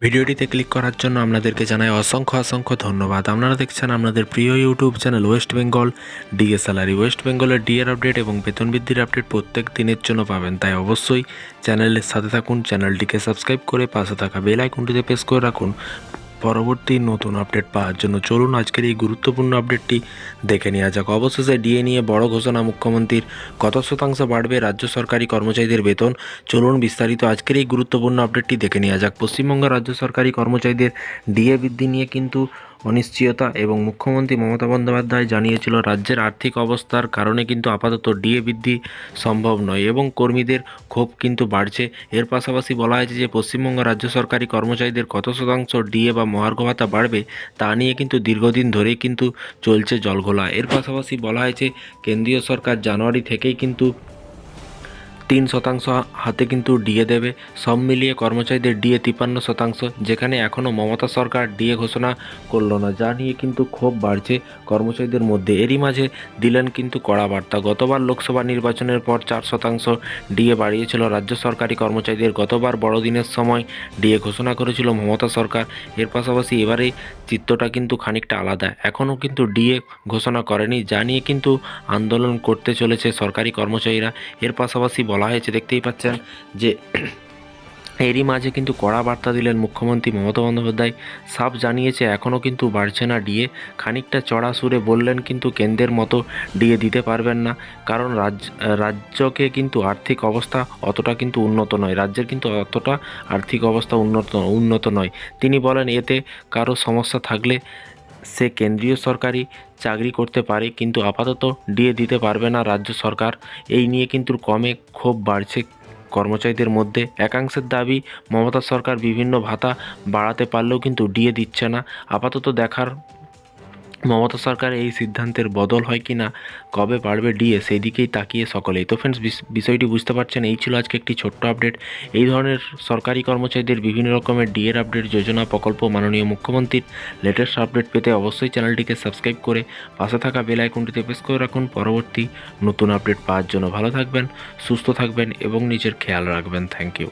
ভিডিওটিতে ক্লিক করার জন্য আপনাদেরকে জানাই অসংখ্য ধন্যবাদ। আপনারা দেখছেন আপনাদের প্রিয় YouTube channel West Bengal DA salary. West বেঙ্গলের ডিএর আপডেট এবং বেতন বৃদ্ধির আপডেট প্রত্যেক দিনের জন্য পাবেন, তাই অবশ্যই চ্যানেলের সাথে থাকুন। চ্যানেলটিকে সাবস্ক্রাইব করে পাশে থাকা বেল আইকনটিতে প্রেস করে রাখুন পরবর্তী নতুন আপডেট পাওয়ার জন্য। চলুন আজকের এই গুরুত্বপূর্ণ আপডেটটি দেখে নেওয়া যাক। অবশেষে ডিএ নিয়ে বড় ঘোষণা মুখ্যমন্ত্রীর, কত শতাংশ বাড়বে রাজ্য সরকারি কর্মচারীদের বেতন। চলুন বিস্তারিত আজকের এই গুরুত্বপূর্ণ আপডেটটি দেখে নেওয়া যাক। পশ্চিমবঙ্গের রাজ্য সরকারি কর্মচারীদের ডিএ বৃদ্ধি নিয়ে কিন্তু অনিশ্চয়তা, এবং মুখ্যমন্ত্রী মমতা বন্দ্যোপাধ্যায় জানিয়েছিল রাজ্যের আর্থিক অবস্থার কারণে কিন্তু আপাতত ডিএ বৃদ্ধি সম্ভব নয়, এবং কর্মীদের ক্ষোভ কিন্তু বাড়ছে। এর পাশাপাশি বলা হয়েছে যে পশ্চিমবঙ্গ রাজ্য সরকারি কর্মচারীদের কত শতাংশ ডিএ বা মহার্ঘ ভাতা বাড়বে তা নিয়ে কিন্তু দীর্ঘদিন ধরেই কিন্তু চলছে জলঘোলা। এর পাশাপাশি বলা হয়েছে কেন্দ্রীয় সরকার জানুয়ারি থেকেই কিন্তু 3% হাতে কিন্তু ডিএ দেবে। সব মিলিয়ে কর্মচারীদের ডিএ 53%, যেখানে এখনও মমতা সরকার ডিএ ঘোষণা করলো না, যা নিয়ে কিন্তু ক্ষোভ বাড়ছে কর্মচারীদের মধ্যে। এরই মাঝে দিলেন কিন্তু কড়া বার্তা। গতবার লোকসভা নির্বাচনের পর 4% ডিএ বাড়িয়েছিল রাজ্য সরকারি কর্মচারীদের। গতবার বড়দিনের সময় ডিএ ঘোষণা করেছিল মমতা সরকার। এর পাশাপাশি এবারে চিত্রটা কিন্তু খানিকটা আলাদা। এখনও কিন্তু ডিএ ঘোষণা করেনি, যা নিয়ে কিন্তু আন্দোলন করতে চলেছে সরকারি কর্মচারীরা। এর পাশাপাশি বলা হয়েছে, দেখতেই পাচ্ছেন যে এরই মাঝে কিন্তু কড়া বার্তা দিলেন মুখ্যমন্ত্রী মমতা বন্দ্যোপাধ্যায়। সাফ জানিয়েছে এখনও কিন্তু বাড়ছে না ডিএ। খানিকটা চড়া সুরে বললেন কিন্তু কেন্দ্রের মতো ডিএ দিতে পারবেন না, কারণ রাজ্যকে কিন্তু আর্থিক অবস্থা অতটা কিন্তু উন্নত নয়। রাজ্যের কিন্তু অতটা আর্থিক অবস্থা উন্নত নয়। তিনি বলেন এতে কারো সমস্যা থাকলে সে কেন্দ্রীয় সরকারি চাকরি করতে পারে, কিন্তু আপাতত ডিএ দিতে পারবে না রাজ্য সরকার। এই নিয়ে কিন্তু ক্ষোভ বাড়ছে কর্মচারীদের মধ্যে। একাংশের দাবি মমতা সরকার বিভিন্ন ভাতা বাড়াতে পারলেও কিন্তু ডিএ দিচ্ছে না। আপাতত দেখার মমতা সরকার এই সিদ্ধান্তের বদল হয় কি না, কবে বাড়বে ডিএ, সেই দিকেই তাকিয়ে সকলেই। তো ফ্রেন্ডস, বিষয়টি বুঝতে পারছেন। এই ছিল আজকে একটি ছোট্ট আপডেট। এই ধরনের সরকারি কর্মচারীদের বিভিন্ন রকমের ডিএর আপডেট, যোজনা, প্রকল্প, মাননীয় মুখ্যমন্ত্রীর লেটেস্ট আপডেট পেতে অবশ্যই চ্যানেলটিকে সাবস্ক্রাইব করে পাশে থাকা বেল আইকনটিতে প্রেস করে রাখুন পরবর্তী নতুন আপডেট পাওয়ার জন্য। ভালো থাকবেন, সুস্থ থাকবেন এবং নিজের খেয়াল রাখবেন। Thank you.